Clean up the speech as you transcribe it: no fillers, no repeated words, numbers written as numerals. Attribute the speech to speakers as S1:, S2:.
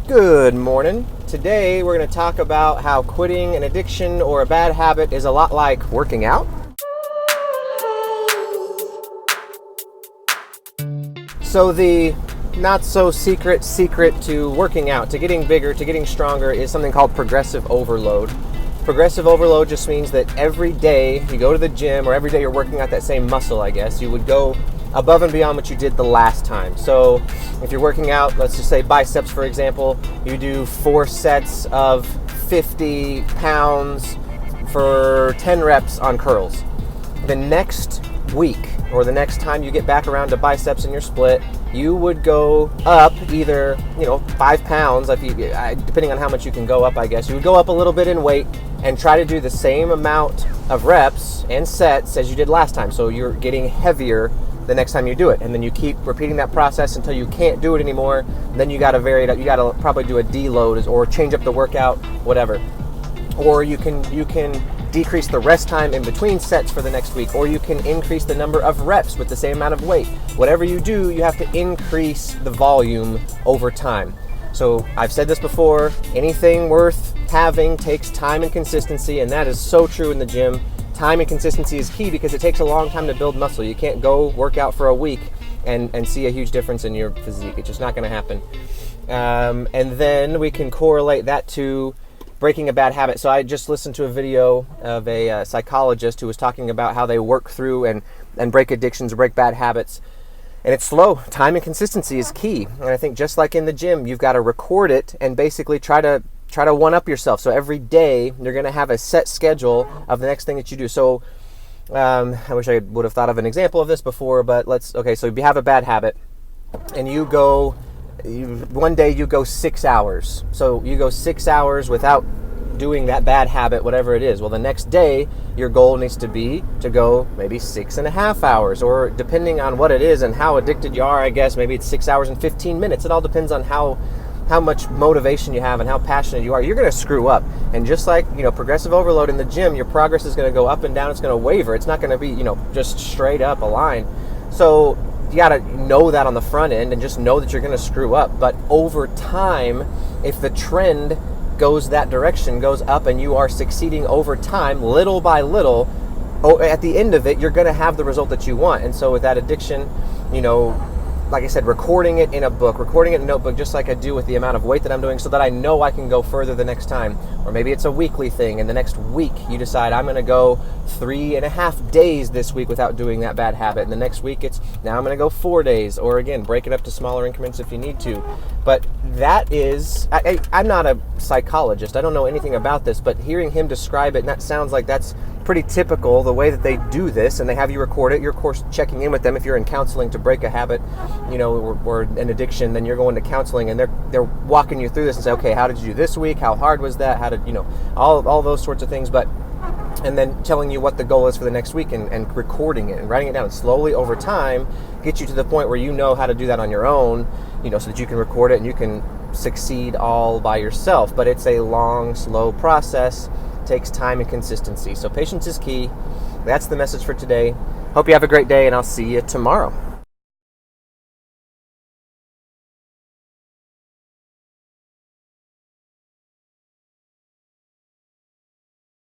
S1: Good morning. Today we're going to talk about how quitting an addiction or a bad habit is a lot like working out. So the not so secret to working out, to getting bigger, to getting stronger is something called progressive overload. Progressive overload just means that every day you go to the gym or every day you're working out that same muscle, I guess, you would go above and beyond what you did the last time. So if you're working out, let's just say biceps, for example, you do 4 sets of 50 pounds for 10 reps on curls. The next week or the next time you get back around to biceps in your split, you would go up either 5 pounds, if you, depending on how much you can go up, I guess. You would go up a little bit in weight and try to do the same amount of reps and sets as you did last time. So you're getting heavier the next time you do it, and then you keep repeating that process until you can't do it anymore. Then you got to vary it up. You got to probably do a deload or change up the workout, whatever. Or you can decrease the rest time in between sets for the next week, or you can increase the number of reps with the same amount of weight. Whatever you do, you have to increase the volume over time. So I've said this before, anything worth having takes time and consistency, and that is so true in the gym. Time and consistency is key because it takes a long time to build muscle. You can't go work out for a week and see a huge difference in your physique. It's just not going to happen. And then we can correlate that to breaking a bad habit. So I just listened to a video of a psychologist who was talking about how they work through and break addictions, break bad habits. And it's slow. Time and consistency is key. And I think just like in the gym, you've got to record it and basically try to one-up yourself. So every day you're going to have a set schedule of the next thing that you do. So I wish I would have thought of an example of this before, but so you have a bad habit and one day you go 6 hours. So you go 6 hours without doing that bad habit, whatever it is. Well, the next day your goal needs to be to go maybe 6.5 hours, or depending on what it is and how addicted you are, I guess maybe it's 6 hours and 15 minutes. It all depends on how much motivation you have and how passionate you are. You're going to screw up. And just like, progressive overload in the gym, your progress is going to go up and down. It's going to waver. It's not going to be, just straight up a line. So you got to know that on the front end and just know that you're going to screw up. But over time, if the trend goes that direction, goes up, and you are succeeding over time, little by little, at the end of it, you're going to have the result that you want. And so with that addiction, like I said, recording it in a book, recording it in a notebook, just like I do with the amount of weight that I'm doing, so that I know I can go further the next time. Or maybe it's a weekly thing, and the next week you decide I'm going to go 3.5 days this week without doing that bad habit. And the next week now I'm going to go 4 days, or again, break it up to smaller increments if you need to. But that is, I'm not a psychologist, I don't know anything about this, but hearing him describe it, and that sounds like that's pretty typical, the way that they do this, and they have you record it. You're, of course, checking in with them. If you're in counseling to break a habit, or an addiction, then you're going to counseling, and they're walking you through this and say, okay, how did you do this week? How hard was that? How did, all those sorts of things. And then telling you what the goal is for the next week, and recording it and writing it down, and slowly over time get you to the point where you know how to do that on your own, so that you can record it and you can succeed all by yourself. But it's a long, slow process. Takes time and consistency. So patience is key. That's the message for today. Hope you have a great day, and I'll see you tomorrow.